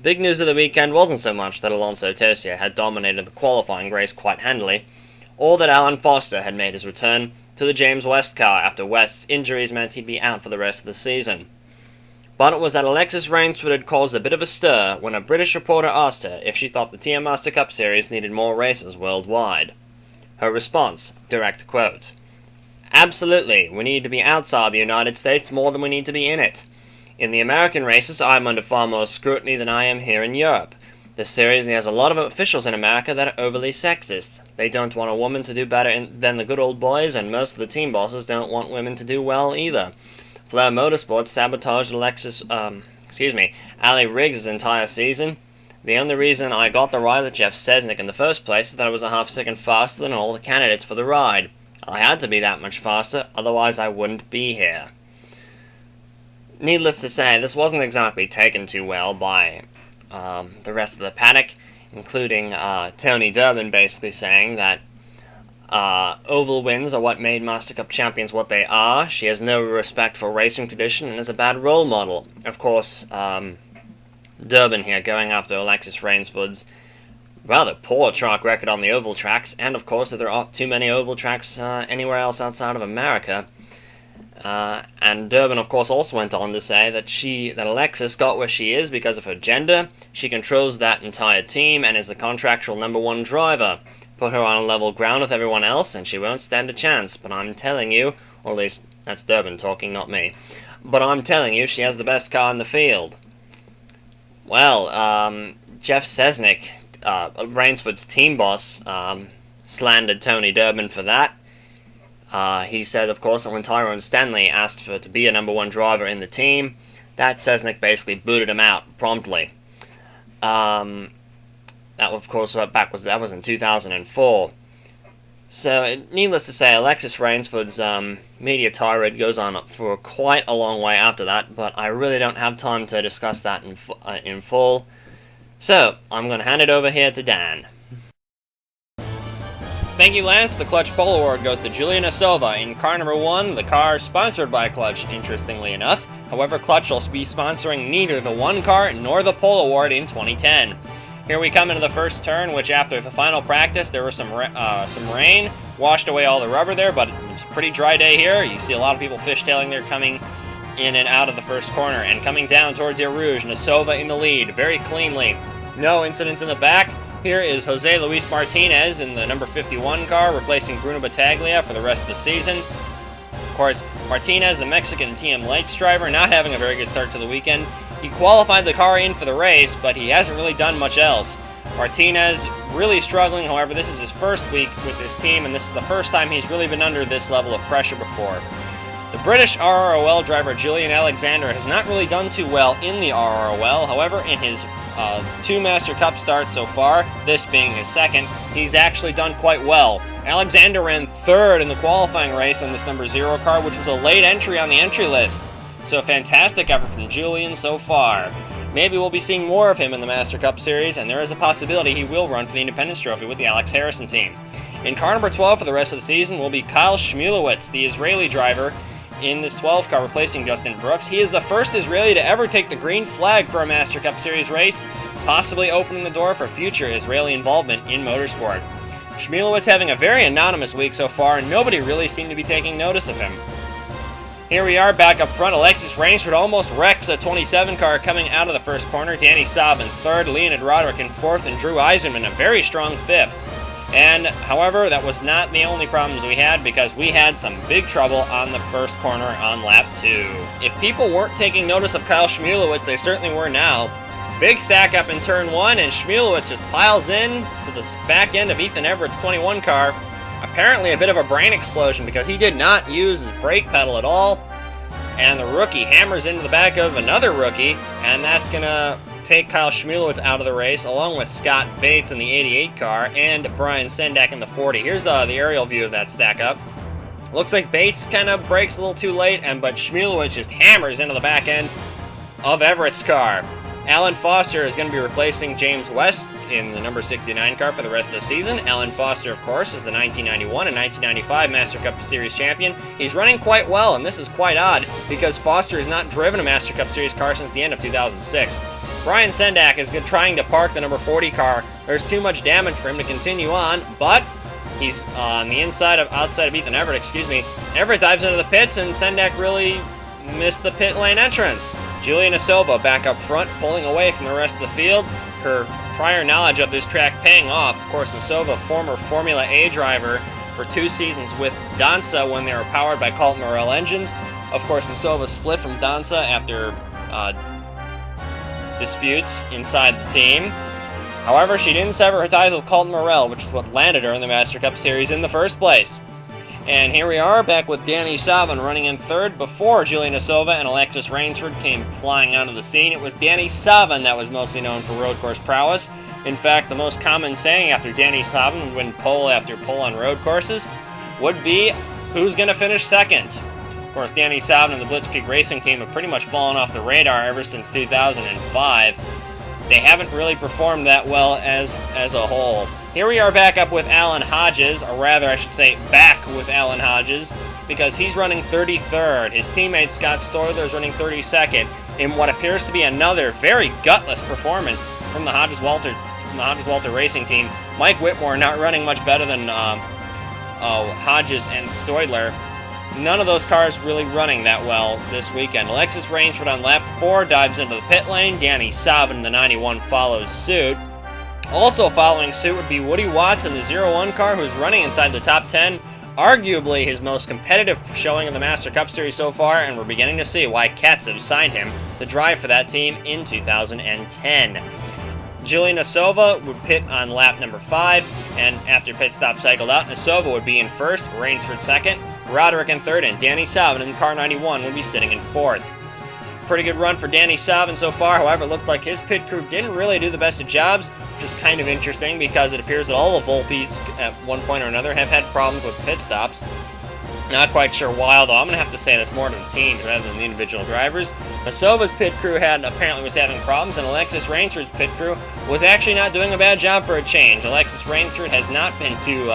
Big news of the weekend wasn't so much that Alonso Tosia had dominated the qualifying race quite handily, or that Alan Foster had made his return to the James West car after West's injuries meant he'd be out for the rest of the season. But it was that Alexis Rainsford had caused a bit of a stir when a British reporter asked her if she thought the TM Master Cup Series needed more races worldwide. Her response, direct quote, "Absolutely, we need to be outside the United States more than we need to be in it. In the American races, I'm under far more scrutiny than I am here in Europe. The series has a lot of officials in America that are overly sexist. They don't want a woman to do better than the good old boys, and most of the team bosses don't want women to do well either. Flair Motorsports sabotaged Ali Riggs' entire season. The only reason I got the ride with Jeff Sesnick in the first place is that I was a half-second faster than all the candidates for the ride. I had to be that much faster, otherwise I wouldn't be here." Needless to say, this wasn't exactly taken too well by the rest of the paddock, including Tony Durbin basically saying that oval wins are what made Master Cup champions what they are. She has no respect for racing tradition and is a bad role model. Of course, Durbin here going after Alexis Rainsford's rather poor track record on the oval tracks, and of course that there aren't too many oval tracks anywhere else outside of America. And Durbin, of course, also went on to say that Alexis got where she is because of her gender. She controls that entire team and is the contractual #1 driver. Put her on a level ground with everyone else, and she won't stand a chance. But I'm telling you, or at least that's Durbin talking, not me. But I'm telling you, she has the best car in the field. Well, Jeff Sesnick, Rainsford's team boss, slandered Tony Durbin for that. He said, of course, that when Tyrone Stanley asked to be a #1 driver in the team, that Sesnick basically booted him out promptly. That, of course, that was in 2004. So, needless to say, Alexis Rainsford's media tirade goes on for quite a long way after that, but I really don't have time to discuss that in full. So, I'm going to hand it over here to Dan. Thank you, Lance. The Clutch Pole Award goes to Juliana Silva in car number 1, the car sponsored by Clutch, interestingly enough. However, Clutch will be sponsoring neither the 1 car nor the Pole Award in 2010. Here we come into the first turn, which after the final practice, there was some rain, washed away all the rubber there, but it's a pretty dry day here. You see a lot of people fishtailing there coming in and out of the first corner, and coming down towards Eau Rouge, Nasova in the lead, very cleanly. No incidents in the back. Here is Jose Luis Martinez in the number 51 car, replacing Bruno Battaglia for the rest of the season. Of course, Martinez, the Mexican TM Lights driver, not having a very good start to the weekend. He qualified the car in for the race, but he hasn't really done much else. Martinez really struggling, however, this is his first week with this team, and this is the first time he's really been under this level of pressure before. The British RROL driver Julian Alexander has not really done too well in the RROL, however, in his 2 Master Cup starts so far, this being his second, he's actually done quite well. Alexander ran 3rd in the qualifying race on this number 0 car, which was a late entry on the entry list. So a fantastic effort from Julian so far. Maybe we'll be seeing more of him in the Master Cup Series, and there is a possibility he will run for the Independence Trophy with the Alex Harrison team. In car number 12 for the rest of the season will be Kyle Shmulewicz, the Israeli driver, in this 12 car replacing Justin Brooks. He is the first Israeli to ever take the green flag for a Master Cup Series race, possibly opening the door for future Israeli involvement in motorsport. Shmulewicz having a very anonymous week so far, and nobody really seemed to be taking notice of him. Here we are back up front. Alexis Rainsford almost wrecks a 27 car coming out of the first corner. Danny Saab in 3rd, Leonid Roderick in 4th, and Drew Eisenman a very strong 5th. And, however, that was not the only problems we had, because we had some big trouble on the first corner on lap 2. If people weren't taking notice of Kyle Shmulewicz, they certainly were now. Big stack up in turn 1, and Shmulewicz just piles in to the back end of Ethan Everett's 21 car. Apparently a bit of a brain explosion, because he did not use his brake pedal at all, and the rookie hammers into the back of another rookie, and that's going to take Kyle Shmulewicz out of the race, along with Scott Bates in the 88 car, and Brian Sendak in the 40. Here's the aerial view of that stack up. Looks like Bates kind of brakes a little too late, but Shmulewicz just hammers into the back end of Everett's car. Alan Foster is going to be replacing James West in the number 69 car for the rest of the season. Alan Foster, of course, is the 1991 and 1995 Master Cup Series champion. He's running quite well, and this is quite odd, because Foster has not driven a Master Cup Series car since the end of 2006. Brian Sendak is trying to park the number 40 car. There's too much damage for him to continue on, but he's on the outside of Ethan Everett, Everett dives into the pits, and Sendak really missed the pit lane entrance. Julia Nasova back up front, pulling away from the rest of the field. Her prior knowledge of this track paying off. Of course, Nasova, former Formula A driver for 2 seasons with Danza when they were powered by Colton Morel engines. Of course, Nasova split from Danza after disputes inside the team. However, she didn't sever her ties with Colton Morel, which is what landed her in the Master Cup Series in the first place. And here we are, back with Danny Savin running in third before Julia Nasova and Alexis Rainsford came flying onto the scene. It was Danny Savin that was mostly known for road course prowess. In fact, the most common saying after Danny Savin would win pole after pole on road courses would be, who's going to finish second? Of course, Danny Savin and the Blitzkrieg Racing team have pretty much fallen off the radar ever since 2005. They haven't really performed that well as a whole. Here we are back up with Alan Hodges, or rather I should say back with Alan Hodges, because he's running 33rd. His teammate Scott Stoyler is running 32nd in what appears to be another very gutless performance from the Hodges-Walter Racing team. Mike Whitmore not running much better than Hodges and Stoyler. None of those cars really running that well this weekend. Alexis Rainsford on lap 4 dives into the pit lane. Danny Savin, the 91, follows suit. Also following suit would be Woody Watson, the 01 car, who's running inside the top 10. Arguably his most competitive showing in the Master Cup Series so far, and we're beginning to see why Katsev signed him to drive for that team in 2010. Julia Nasova would pit on lap number 5, and after pit stop cycled out, Nasova would be in first, Rainsford second, Roderick in third, and Danny Savin in car 91 would be sitting in fourth. Pretty good run for Danny Savin so far. However, it looked like his pit crew didn't really do the best of jobs, which is kind of interesting because it appears that all the Volpes at one point or another have had problems with pit stops. Not quite sure why, although I'm going to have to say that's more to the teams rather than the individual drivers. Nasova's pit crew apparently was having problems, and Alexis Rainsford's pit crew was actually not doing a bad job for a change. Alexis Rainsford has not been too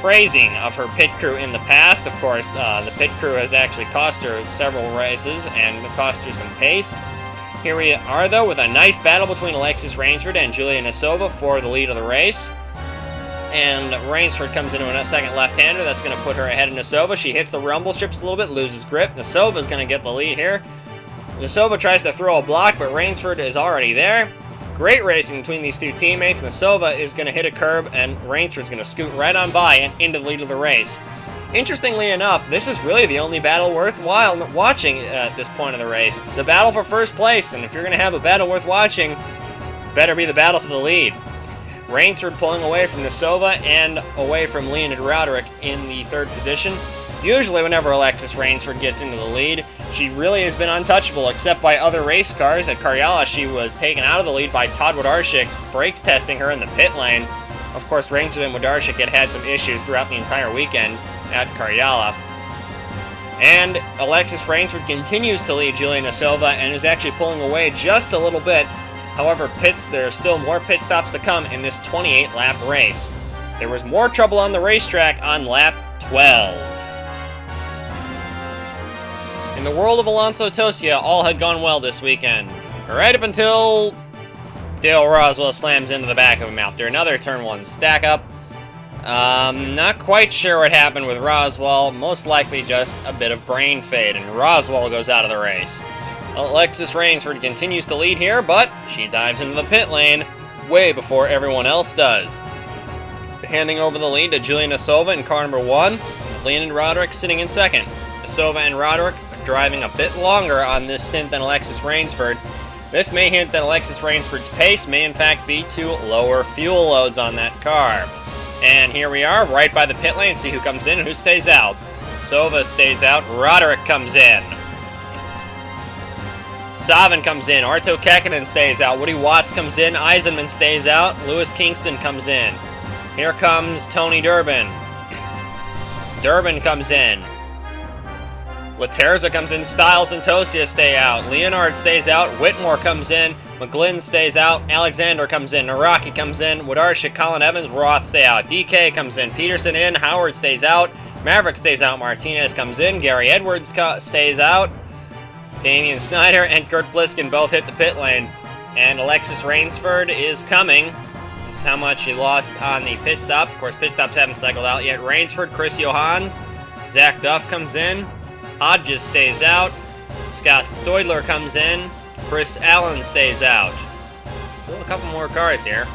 praising of her pit crew in the past. Of course, the pit crew has actually cost her several races and cost her some pace. Here we are, though, with a nice battle between Alexis Rainsford and Julia Nasova for the lead of the race. And Rainsford comes into a second left-hander. That's going to put her ahead of Nasova. She hits the rumble strips a little bit, loses grip. Nasova's going to get the lead here. Nasova tries to throw a block, but Rainsford is already there. Great racing between these two teammates. Nasova is going to hit a curb, and Rainsford's going to scoot right on by and into the lead of the race. Interestingly enough, this is really the only battle worthwhile watching at this point of the race. The battle for first place, and if you're going to have a battle worth watching, better be the battle for the lead. Rainsford pulling away from Nasova and away from Leonid Roderick in the third position. Usually whenever Alexis Rainsford gets into the lead, she really has been untouchable except by other race cars. At Karyala, she was taken out of the lead by Todd Wodarczyk, brakes testing her in the pit lane. Of course, Rainsford and Wodarczyk had some issues throughout the entire weekend at Karyala. And Alexis Rainsford continues to lead Julia Nasova and is actually pulling away just a little bit. However, there are still more pit stops to come in this 28-lap race. There was more trouble on the racetrack on lap 12. In the world of Alonso Tosia, all had gone well this weekend. Right up until Dale Roswell slams into the back of him after another turn 1 stack up. Not quite sure what happened with Roswell. Most likely just a bit of brain fade, and Roswell goes out of the race. Alexis Rainsford continues to lead here, but she dives into the pit lane way before everyone else does. Handing over the lead to Julia Nasova in car number 1, with Leonid Roderick sitting in second. Nasova and Roderick are driving a bit longer on this stint than Alexis Rainsford. This may hint that Alexis Rainsford's pace may in fact be to lower fuel loads on that car. And here we are, right by the pit lane, see who comes in and who stays out. Nasova stays out, Roderick comes in. Savin comes in, Arto Kekkonen stays out, Woody Watts comes in, Eisenman stays out, Lewis Kingston comes in. Here comes Tony Durbin. Durbin comes in. Laterza comes in, Stiles and Tosia stay out, Leonard stays out, Whitmore comes in, McGlynn stays out, Alexander comes in, Naraki comes in, Wodarczyk, Colin Evans, Roth stay out, DK comes in, Peterson in, Howard stays out, Maverick stays out, Martinez comes in, Gary Edwards stays out, Damian Snyder and Kurt Bliskin both hit the pit lane. And Alexis Rainsford is coming. This is how much he lost on the pit stop. Of course, pit stops haven't cycled out yet. Rainsford, Chris Johans, Zach Duff comes in. Hodges stays out. Scott Stoidler comes in. Chris Allen stays out. Still a couple more cars here.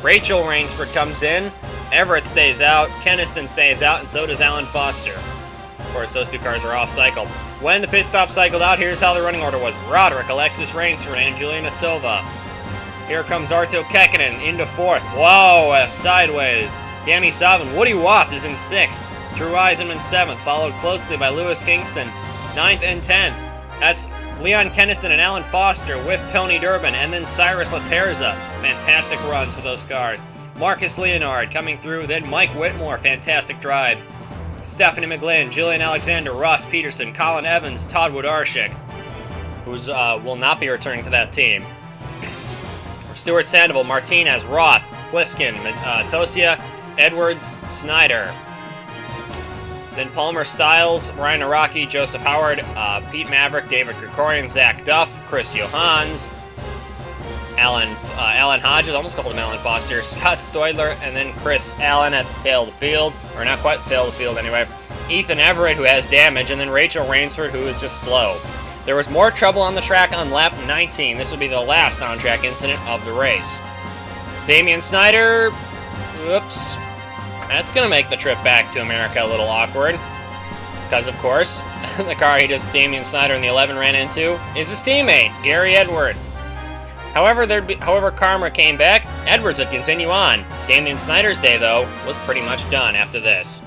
Rachel Rainsford comes in. Everett stays out. Keniston stays out, and so does Alan Foster. Of course, those two cars are off-cycle. When the pit stop cycled out, here's how the running order was. Roderick, Alexis Rainsford, and Juliana Silva. Here comes Arto Kekkonen into 4th. Whoa, sideways. Danny Savin. Woody Watts is in 6th. Drew Eisenman 7th, followed closely by Lewis Kingston, 9th and 10th. That's Leon Keniston and Alan Foster with Tony Durbin, and then Cyrus Laterza. Fantastic runs for those cars. Marcus Leonard coming through, then Mike Whitmore, fantastic drive. Stephanie McGlynn, Jillian Alexander, Ross Peterson, Colin Evans, Todd Wodarczyk, who will not be returning to that team. Stuart Sandoval, Martinez, Roth, Pliskin, Tosia, Edwards, Snyder. Then Palmer Stiles, Ryan Araki, Joseph Howard, Pete Maverick, David Krikorian, Zach Duff, Chris Johans, Alan Hodges, almost called him Alan Foster, Scott Stoidler, and then Chris Allen at the tail of the field, or not quite the tail of the field anyway. Ethan Everett, who has damage, and then Rachel Rainsford, who is just slow. There was more trouble on the track on lap 19. This would be the last on-track incident of the race. Damian Snyder, oops. That's going to make the trip back to America a little awkward. Because, of course, the car Damian Snyder in the 11 ran into is his teammate, Gary Edwards. However, karma came back, Edwards would continue on. Damian Snyder's day, though, was pretty much done after this.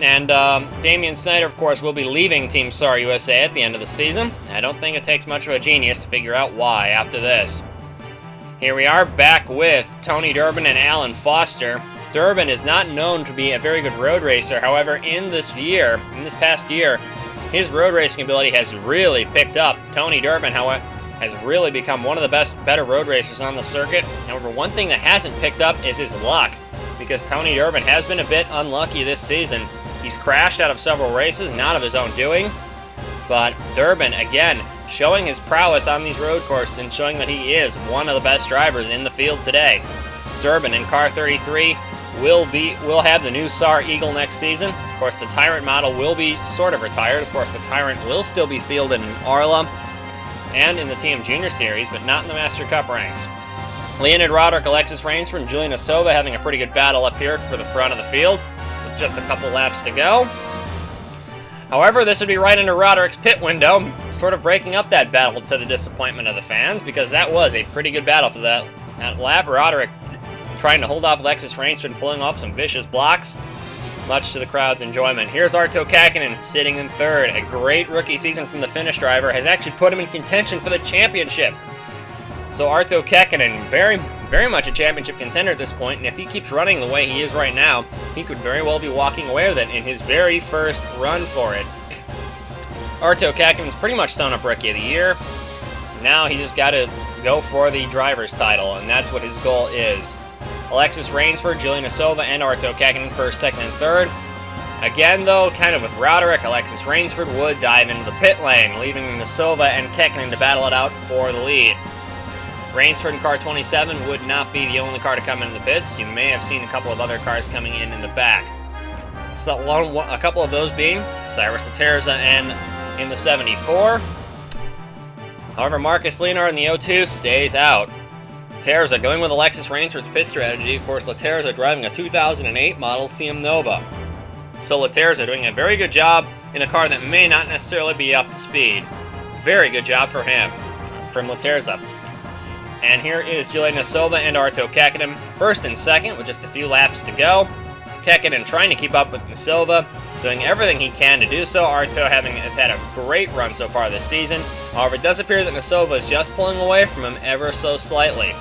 And Damian Snyder, of course, will be leaving Team SAR USA at the end of the season. I don't think it takes much of a genius to figure out why after this. Here we are back with Tony Durbin and Alan Foster. Durbin is not known to be a very good road racer. However, in this past year, his road racing ability has really picked up. Tony Durbin, however, has really become one of the better road racers on the circuit. However, one thing that hasn't picked up is his luck, because Tony Durbin has been a bit unlucky this season. He's crashed out of several races, not of his own doing, but Durbin, again, showing his prowess on these road courses and showing that he is one of the best drivers in the field today. Durbin in car 33 will have the new SAR Eagle next season. Of course, the Tyrant model will be sort of retired. Of course, the Tyrant will still be fielded in Arla and in the TM Junior Series, but not in the Master Cup ranks. Leonid Roderick, Alexis Rainsford, and Juliana Silva having a pretty good battle up here for the front of the field, with just a couple laps to go. However, this would be right into Roderick's pit window, sort of breaking up that battle to the disappointment of the fans, because that was a pretty good battle for that lap. Roderick trying to hold off Alexis Rainsford and pulling off some vicious blocks, much to the crowd's enjoyment. Here's Arto Kekkonen sitting in 3rd. A great rookie season from the Finnish driver has actually put him in contention for the championship. So Arto Kekkonen, very, very much a championship contender at this point, and if he keeps running the way he is right now, he could very well be walking away with it in his very first run for it. Arto Kekkonen's pretty much sewn up Rookie of the Year. Now he just got to go for the driver's title, and that's what his goal is. Alexis Rainsford, Juliana Silva, and Arto Kekkonen 1st, 2nd, and 3rd. Again, though, kind of with Roderick, Alexis Rainsford would dive into the pit lane, leaving the Silva and Kekkonen to battle it out for the lead. Rainsford in car 27 would not be the only car to come into the pits. You may have seen a couple of other cars coming in the back. So, a couple of those being Cyrus Laterza and in the 74. However, Marcus Leonard in the 02 stays out. Laterza going with Alexis Rainsford's pit strategy. Of course, Laterza driving a 2008 model CM Nova. So Laterza doing a very good job in a car that may not necessarily be up to speed. Very good job for him, from Laterza. And here is Juliana Silva and Arto Kekkonen, 1st and 2nd with just a few laps to go. Kekkonen trying to keep up with Silva, doing everything he can to do so. Arto has had a great run so far this season. However, it does appear that Silva is just pulling away from him ever so slightly.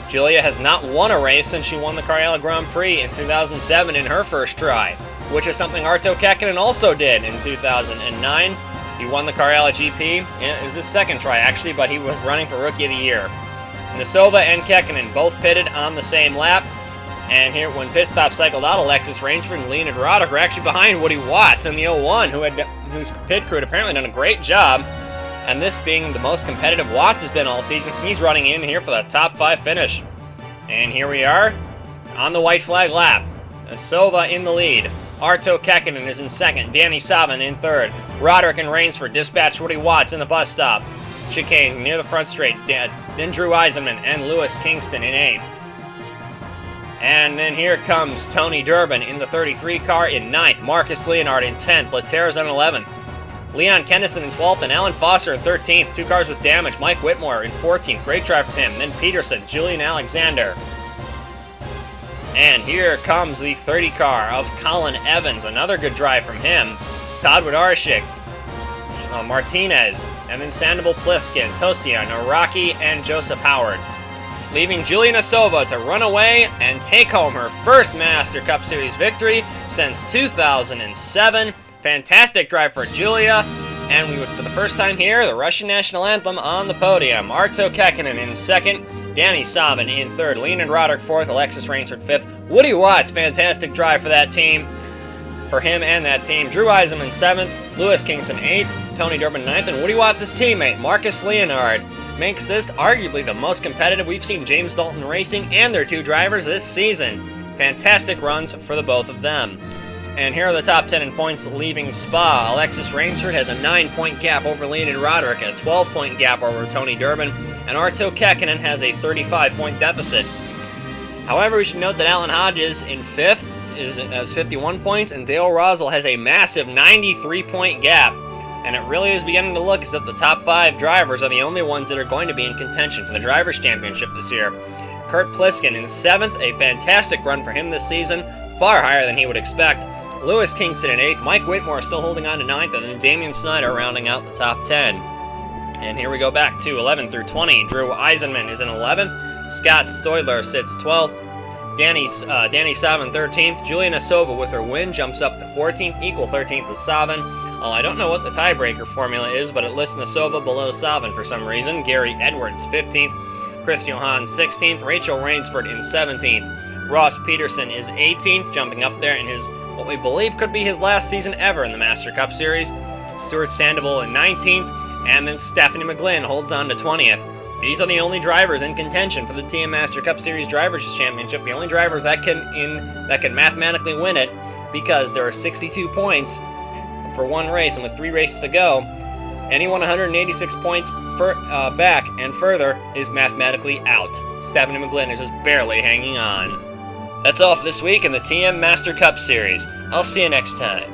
Julia has not won a race since she won the Carrera Grand Prix in 2007 in her first try, which is something Arto Kekkonen also did in 2009. He won the Carrera GP. It was his 2nd try, actually, but he was running for Rookie of the Year. Silva and Kekkonen both pitted on the same lap, And here, when pit stop cycled out, Alexis Rainsford and Leonid Roddick were actually behind Woody Watts in the 01, whose pit crew had apparently done a great job. And this being the most competitive Watts has been all season, he's running in here for the top 5 finish. And here we are on the white flag lap. Sova in the lead. Arto Kekkonen is in second. Danny Savin in third. Roddick and Rainsford dispatch Woody Watts in the bus stop. Chicane near the front straight. Then Drew Eisenman and Lewis Kingston in 8th. And then here comes Tony Durbin in the 33 car in 9th. Marcus Leonard in 10th. Laterras in 11th. Leon Kennison in 12th and Alan Foster in 13th. 2 cars with damage. Mike Whitmore in 14th. Great drive from him. Then Peterson, Julian Alexander. And here comes the 30 car of Colin Evans. Another good drive from him. Todd Wodarczyk, Martinez, and then Sandoval Pliskin, Tosian, Araki, and Joseph Howard. Leaving Juliana Sova to run away and take home her first Master Cup Series victory since 2007. Fantastic drive for Julia. And we would, for the first time here, the Russian national anthem on the podium. Arto Kekkonen in second. Danny Savin in third, Leonid Roddick fourth, Alexis Rainsford fifth. Woody Watts, fantastic drive for that team. For him and that team. Drew Eisenman seventh, Lewis Kingston eighth, Tony Durbin ninth, and Woody Watts' teammate, Marcus Leonard, makes this arguably the most competitive we've seen James Dalton Racing and their 2 drivers this season. Fantastic runs for the both of them. And here are the top 10 in points leaving Spa. Alexis Rainsford has a 9-point gap over Leonid Roddick, a 12-point gap over Tony Durbin, and Arto Kekkonen has a 35-point deficit. However, we should note that Alan Hodges in 5th has 51 points, and Dale Rosell has a massive 93-point gap. And it really is beginning to look as if the top 5 drivers are the only ones that are going to be in contention for the Drivers' Championship this year. Kurt Pliskin in 7th, a fantastic run for him this season, far higher than he would expect. Lewis Kingston in 8th, Mike Whitmore still holding on to 9th, and then Damian Snyder rounding out the top 10. And here we go back to 11 through 20. Drew Eisenman is in 11th, Scott Stoidler sits 12th, Danny Savin 13th, Juliana Sova with her win jumps up to 14th, equal 13th with Savin. I don't know what the tiebreaker formula is, but it lists Sova below Savin for some reason. Gary Edwards 15th, Chris Johan 16th, Rachel Rainsford in 17th. Ross Peterson is 18th, jumping up there in his what we believe could be his last season ever in the Master Cup Series. Stuart Sandoval in 19th, and then Stephanie McGlynn holds on to 20th. These are the only drivers in contention for the TM Master Cup Series Drivers' Championship, the only drivers that can mathematically win it, because there are 62 points for one race, and with 3 races to go, anyone 186 points back and further is mathematically out. Stephanie McGlynn is just barely hanging on. That's all for this week in the TM Master Cup Series. I'll see you next time.